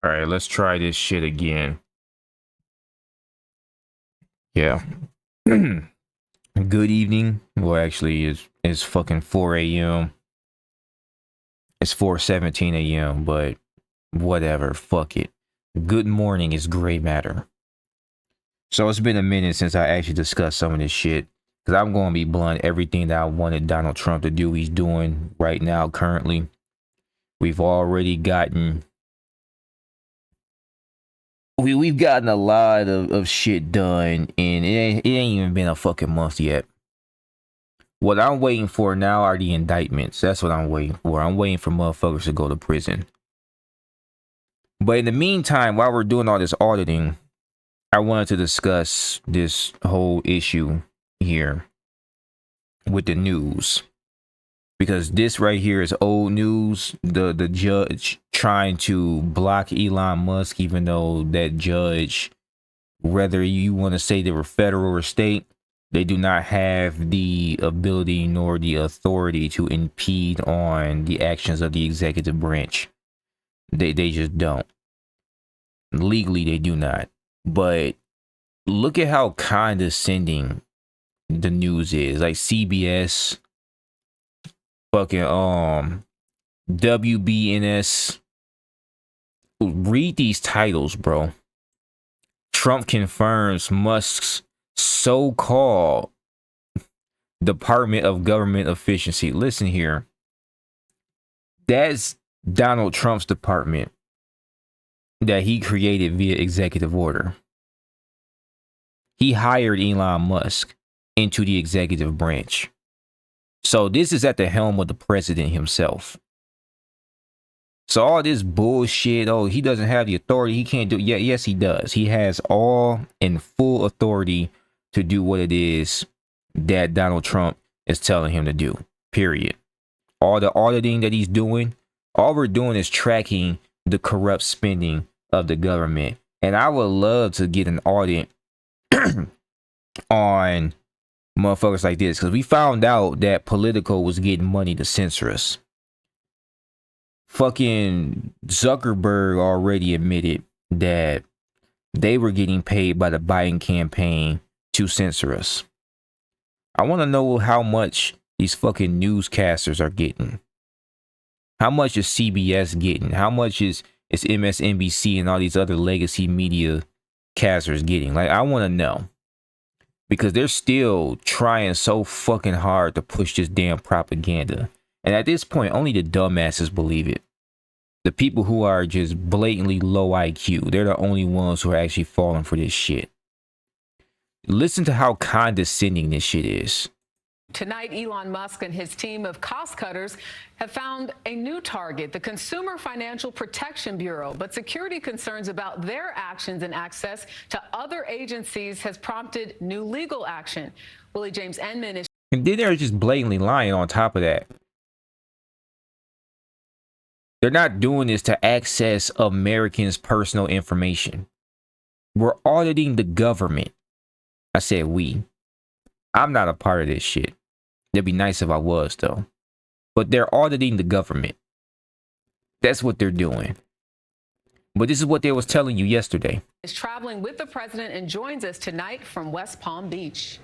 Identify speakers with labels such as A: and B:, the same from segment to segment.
A: All right, let's try this shit again. Yeah. Good evening. Well, actually, it's fucking 4 a.m. It's 4:17 a.m. But whatever. Fuck it. Good morning is gray matter. So it's been a minute since I actually discussed some of this shit. Because I'm going to be blunt. Everything that I wanted Donald Trump to do, he's doing right now, currently. We've already gotten... We've gotten a lot of shit done, and it ain't even been a fucking month yet. What I'm waiting for now are the indictments. That's what I'm waiting for. I'm waiting for motherfuckers to go to prison. But in the meantime, while we're doing all this auditing, I wanted to discuss this whole issue here with the news. Because this right here is old news. The judge trying to block Elon Musk, even though that judge, whether you want to say they were federal or state, they do not have the ability nor the authority to impede on the actions of the executive branch. They just don't. Legally, they do not. But look at how condescending the news is. Like CBS, fucking WBNS. Read these titles, bro. Trump confirms Musk's so-called Department of Government Efficiency. Listen here. That's Donald Trump's department that he created via executive order. He hired Elon Musk into the executive branch. So this is at the helm of the president himself. So all this bullshit, oh, he doesn't have the authority, he can't do it. Yeah, yes, he does. He has all and full authority to do what it is that Donald Trump is telling him to do, period. All the auditing that he's doing, all we're doing is tracking the corrupt spending of the government. And I would love to get an audit on motherfuckers like this, because we found out that Politico was getting money to censor us. Fucking Zuckerberg already admitted that they were getting paid by the Biden campaign to censor us. I want to know how much these fucking newscasters are getting. How much is CBS getting? How much is MSNBC and all these other legacy media casters getting? Like, I want to know. Because they're still trying so fucking hard to push this damn propaganda. And at this point, only the dumbasses believe it. The people who are just blatantly low IQ, they're the only ones who are actually falling for this shit. Listen to how condescending this shit is.
B: Tonight, Elon Musk and his team of cost cutters have found a new target, the Consumer Financial Protection Bureau. But security concerns about their actions and access to other agencies has prompted new legal action. Willie James Enman is...
A: And then they're just blatantly lying on top of that. They're not doing this to access Americans' personal information. We're auditing the government. I said we. I'm not a part of this shit. It'd be nice if I was, though. But they're auditing the government. That's what they're doing. But this is what they was telling you yesterday.
B: Is traveling with the president and joins us tonight from West Palm Beach.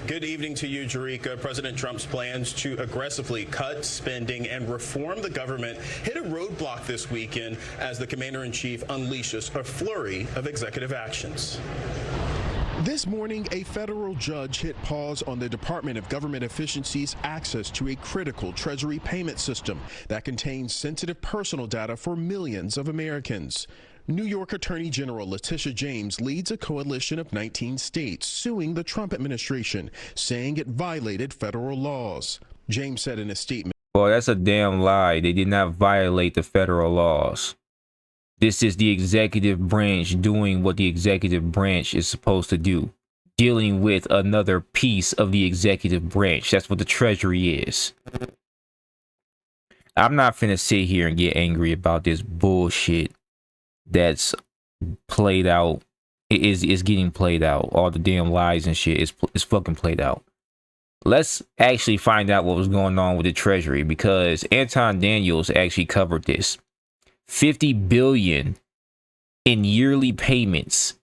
C: Good evening to you, Jerika. President Trump's plans to aggressively cut spending and reform the government hit a roadblock this weekend as the commander-in-chief unleashes a flurry of executive actions.
D: This morning, a federal judge hit pause on the Department of Government Efficiency's access to a critical Treasury payment system that contains sensitive personal data for millions of Americans. New York Attorney General Letitia James leads a coalition of 19 states suing the Trump administration, saying it violated federal laws. James said in a statement,
A: "Well, that's a damn lie. They did not violate the federal laws. This is the executive branch doing what the executive branch is supposed to do, dealing with another piece of the executive branch. That's what the Treasury is." I'm not finna sit here and get angry about this bullshit that's played out. It is getting played out. All the damn lies and shit is fucking played out. let's actually find out what was going on with the Treasury, because Anton Daniels actually covered this. 50 billion in yearly payments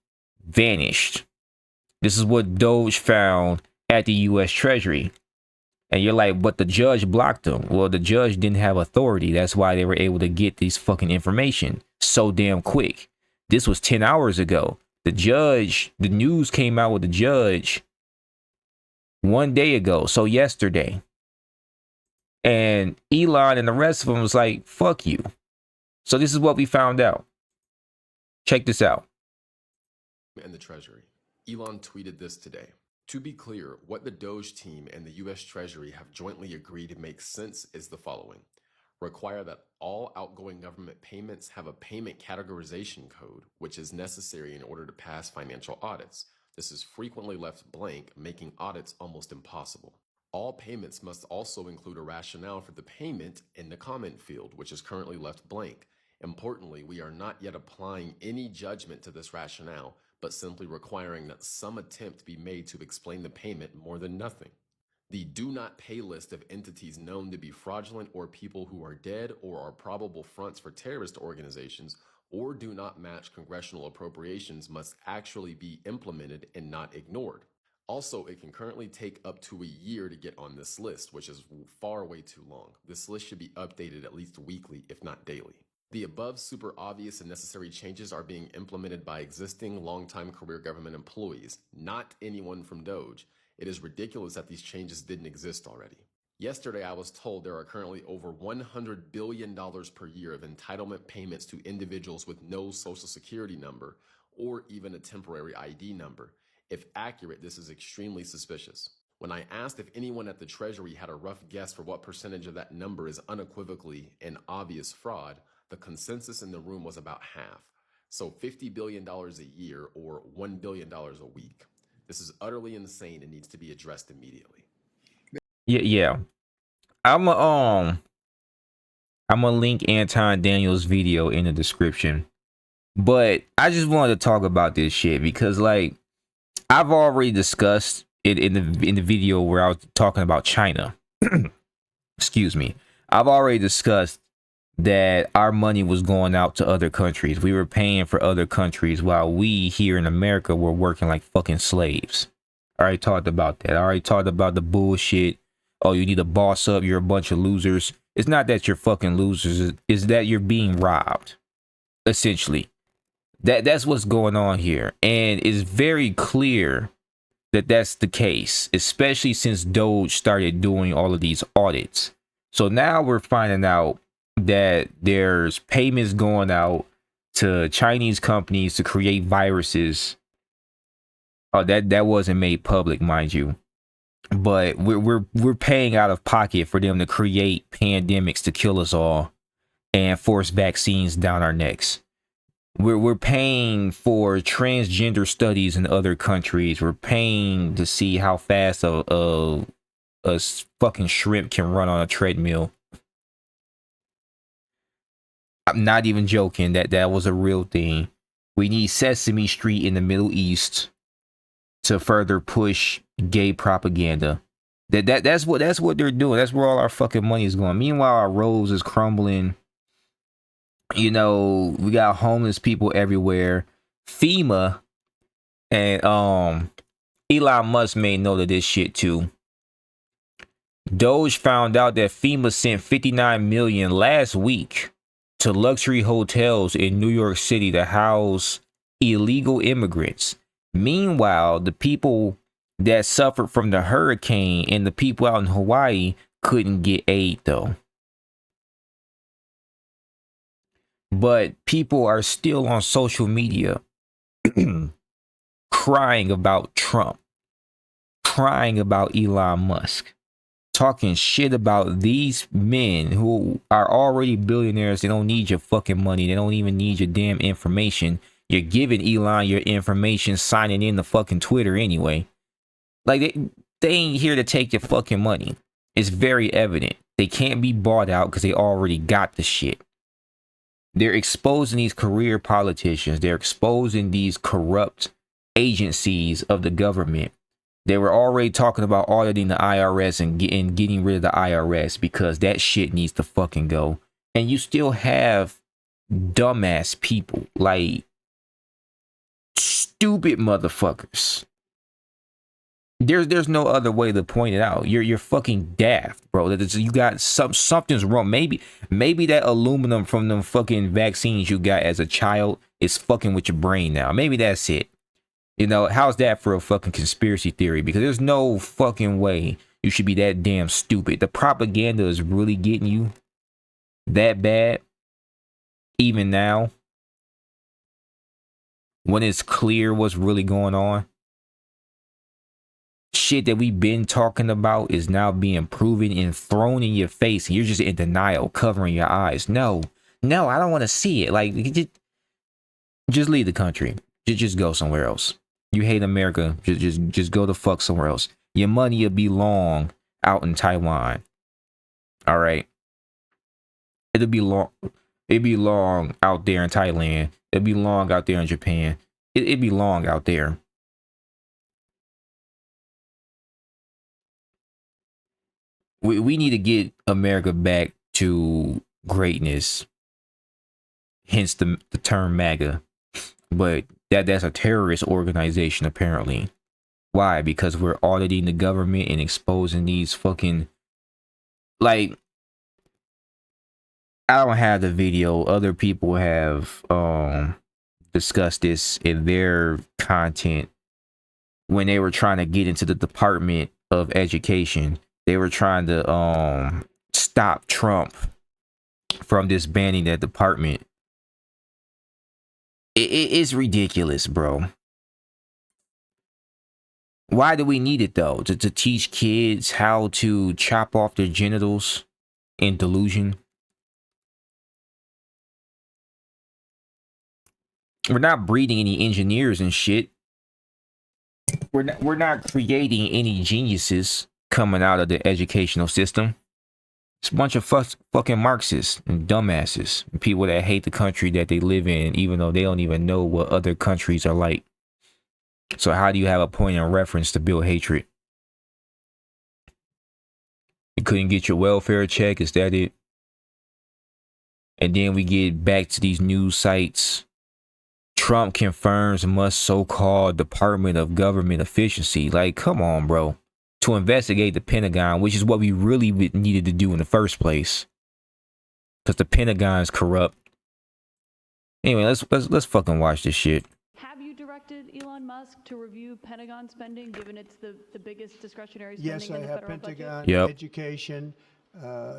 A: vanished. This is what Doge found at the US Treasury. And you're like, but the judge blocked them. Well, the judge didn't have authority. That's why they were able to get these fucking information so damn quick. This was 10 hours ago. The news came out with the judge 1 day ago. So yesterday. And Elon and the rest of them was like, fuck you. So this is what we found out. Check this out.
E: And the Treasury. Elon tweeted this today. To be clear, what the Doge team and the US Treasury have jointly agreed to make sense is the following. Require that all outgoing government payments have a payment categorization code, which is necessary in order to pass financial audits. This is frequently left blank, making audits almost impossible. All payments must also include a rationale for the payment in the comment field, which is currently left blank. Importantly, we are not yet applying any judgment to this rationale, but simply requiring that some attempt be made to explain the payment more than nothing. The do not pay list of entities known to be fraudulent or people who are dead or are probable fronts for terrorist organizations or do not match congressional appropriations must actually be implemented and not ignored. Also, it can currently take up to a year to get on this list, which is far way too long. This list should be updated at least weekly, if not daily. The above super obvious and necessary changes are being implemented by existing long-time career government employees, not anyone from Doge. It is ridiculous that these changes didn't exist already. Yesterday, I was told there are currently over $100 billion per year of entitlement payments to individuals with no social security number or even a temporary ID number. If accurate, this is extremely suspicious. When I asked if anyone at the Treasury had a rough guess for what percentage of that number is unequivocally and obvious fraud, the consensus in the room was about half. So $50 billion a year or $1 billion a week. This is utterly insane and needs to be addressed immediately.
A: Yeah. I'm gonna link Anton Daniels' video in the description. But I just wanted to talk about this shit because, like, I've already discussed it in the video where I was talking about China. Excuse me. I've already discussed that our money was going out to other countries. We were paying for other countries while we here in America were working like fucking slaves. I already talked about that. I already talked about the bullshit. Oh, you need to boss up. You're a bunch of losers. It's not that you're fucking losers. It's that you're being robbed. Essentially. That's what's going on here. And it's very clear that that's the case, especially since Doge started doing all of these audits. So now we're finding out that there's payments going out to Chinese companies to create viruses. Oh, that wasn't made public, mind you. But we're paying out of pocket for them to create pandemics to kill us all and force vaccines down our necks. We're paying for transgender studies in other countries. We're paying to see how fast a fucking shrimp can run on a treadmill. I'm not even joking. That was a real thing. We need Sesame Street in the Middle East to further push gay propaganda. That's what they're doing. That's where all our fucking money is going. Meanwhile, our roads is crumbling. You know, we got homeless people everywhere. FEMA and Elon Musk made note of this shit too. Doge found out that FEMA sent $59 million last week to luxury hotels in New York City to house illegal immigrants. Meanwhile, the people that suffered from the hurricane and the people out in Hawaii couldn't get aid though. But people are still on social media crying about Trump, crying about Elon Musk, talking shit about these men who are already billionaires. They don't need your fucking money. They don't even need your damn information. You're giving Elon your information, signing in the fucking Twitter anyway. Like, they ain't here to take your fucking money. It's very evident. They can't be bought out because they already got the shit. They're exposing these career politicians. They're exposing these corrupt agencies of the government They were already talking about auditing the IRS and getting rid of the IRS because that shit needs to fucking go. And you still have dumbass people, like stupid motherfuckers. There's no other way to point it out. You're fucking daft, bro. You got something's wrong. Maybe that aluminum from them fucking vaccines you got as a child is fucking with your brain now. Maybe that's it. You know, how's that for a fucking conspiracy theory? Because there's no fucking way you should be that damn stupid. The propaganda is really getting you that bad, even now, when it's clear what's really going on. Shit that we've been talking about is now being proven and thrown in your face, and you're just in denial, covering your eyes. No, I don't want to see it. Like, just leave the country. Just go somewhere else. You hate America, just go the fuck somewhere else. Your money will be long out in Taiwan. All right. It'll be long out there in Thailand. It'll be long out there in Japan. It'll be long out there. We need to get America back to greatness. Hence the term MAGA. But that's a terrorist organization, apparently. Why? Because we're auditing the government and exposing these fucking, like, I don't have the video. Other people have discussed this in their content when they were trying to get into the Department of Education. They were trying to stop Trump from disbanding that department. It's ridiculous, bro. Why do we need it, though? To teach kids how to chop off their genitals in delusion? We're not breeding any engineers and shit. We're not creating any geniuses coming out of the educational system. It's a bunch of fucking Marxists and dumbasses and people that hate the country that they live in, even though they don't even know what other countries are like. So how do you have a point of reference to build hatred? You couldn't get your welfare check, is that it? And then we get back to these news sites. Trump confirms must so-called Department of Government Efficiency. Like, come on, bro. To investigate the Pentagon, which is what we really needed to do in the first place, because the Pentagon is corrupt. Anyway, let's fucking watch this shit.
F: Have you directed Elon Musk to review Pentagon spending, given it's the biggest discretionary spending in the federal budget?
G: Yes, I have.
A: Yep.
G: Pentagon, education,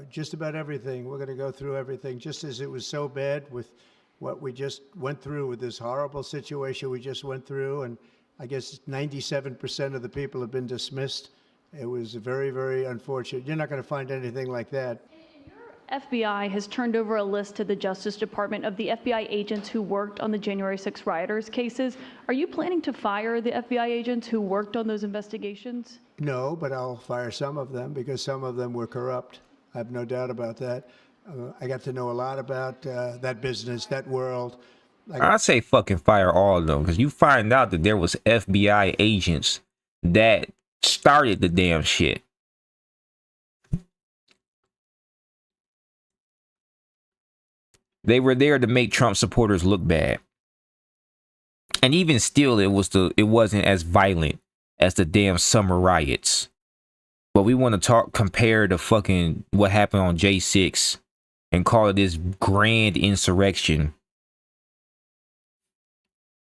G: just about everything. We're going to go through everything, just as it was so bad with what we just went through with this horrible situation we just went through, and I guess 97% of the people have been dismissed. It was very, very unfortunate. You're not going to find anything like that.
F: FBI has turned over a list to the Justice Department of the FBI agents who worked on the January 6 rioters cases. Are you planning to fire the FBI agents who worked on those investigations?
G: No, but I'll fire some of them because some of them were corrupt. I have no doubt about that. I got to know a lot about that business, that world.
A: I'd say fucking fire all of them, because you find out that there was FBI agents that started the damn shit. They were there to make Trump supporters look bad. And even still, it wasn't as violent as the damn summer riots. But we want to compare the fucking what happened on J6 and call it this grand insurrection.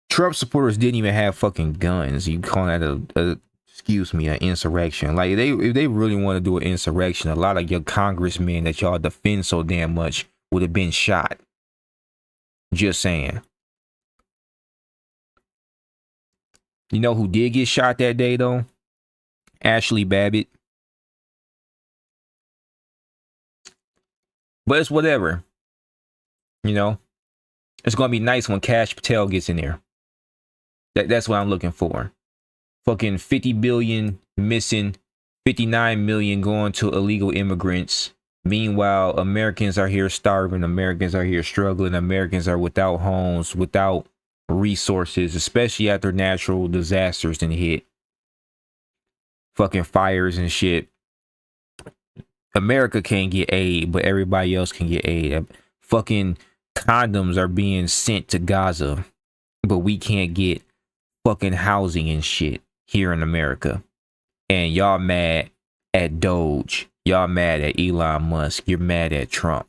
A: Trump supporters didn't even have fucking guns. You call that an insurrection? Like, if they really want to do an insurrection, a lot of your congressmen that y'all defend so damn much would have been shot. Just saying. You know who did get shot that day, though? Ashley Babbitt. But it's whatever. You know? It's going to be nice when Kash Patel gets in there. That's what I'm looking for. Fucking 50 billion missing. 59 million going to illegal immigrants. Meanwhile, Americans are here starving. Americans are here struggling. Americans are without homes, without resources, especially after natural disasters then hit. fucking fires and shit. America can't get aid, but everybody else can get aid. Fucking condoms are being sent to Gaza, but we can't get fucking housing and shit here in America. And y'all mad at Doge. Y'all mad at Elon Musk. You're mad at Trump.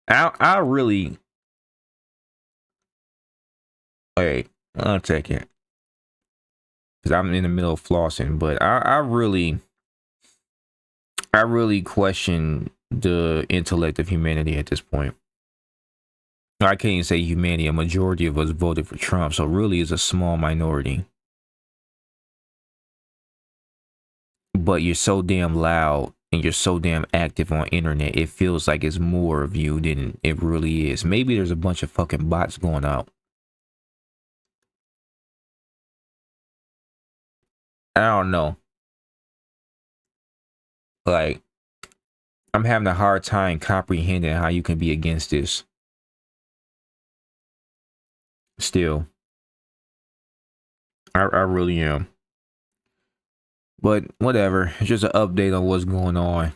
A: I really... Wait, I'll take it. Because I'm in the middle of flossing. But I really question the intellect of humanity at this point. I can't even say humanity. A majority of us voted for Trump. So really it's a small minority. But you're so damn loud and you're so damn active on internet, it feels like it's more of you than it really is. Maybe there's a bunch of fucking bots going out. I don't know. Like, I'm having a hard time comprehending how you can be against this. Still. I really am. But whatever. It's just an update on what's going on.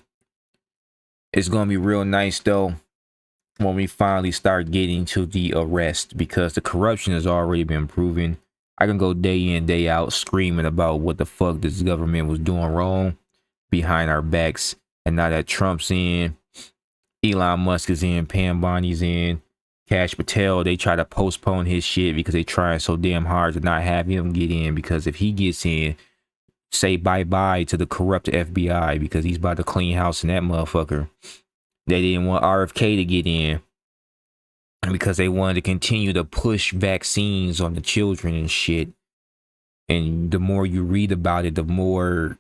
A: It's going to be real nice, though, when we finally start getting to the arrest, because the corruption has already been proven. I can go day in, day out screaming about what the fuck this government was doing wrong behind our backs. And now that Trump's in, Elon Musk is in, Pam Bonnie's in, Kash Patel, they try to postpone his shit because they trying so damn hard to not have him get in, because if he gets in, say bye-bye to the corrupt FBI, because he's about to clean house in that motherfucker. They didn't want RFK to get in because they wanted to continue to push vaccines on the children and shit. And the more you read about it, the more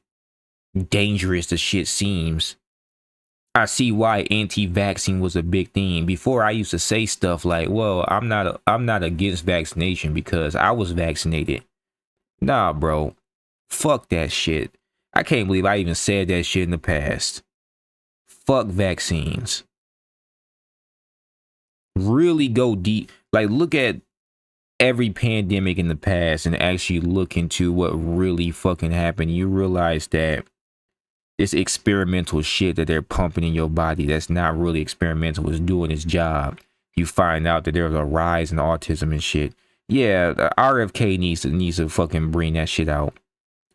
A: dangerous the shit seems. I see why anti-vaccine was a big thing. Before, I used to say stuff like, well, I'm not against vaccination because I was vaccinated. Nah, bro. Fuck that shit. I can't believe I even said that shit in the past. Fuck vaccines. Really go deep. Like, look at every pandemic in the past and actually look into what really fucking happened. You realize that this experimental shit that they're pumping in your body, that's not really experimental, is doing its job. You find out that there's a rise in autism and shit. Yeah, the RFK needs to fucking bring that shit out.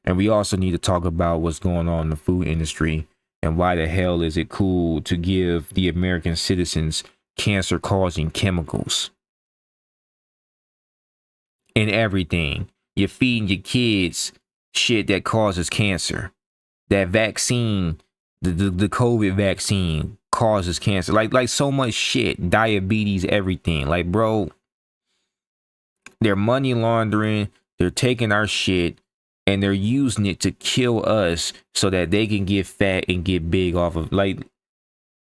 A: And we also need to talk about what's going on in the food industry and why the hell is it cool to give the American citizens cancer-causing chemicals and everything. You're feeding your kids shit that causes cancer. That vaccine, the COVID vaccine causes cancer. Like so much shit, diabetes, everything. Like, bro, they're money laundering. They're taking our shit and they're using it to kill us so that they can get fat and get big off of, like,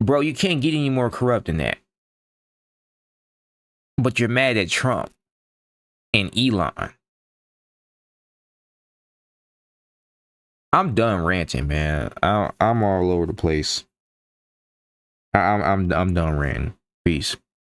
A: bro, you can't get any more corrupt than that. But you're mad at Trump and Elon. I'm done ranting, man. I'm all over the place. I'm done ranting. Peace.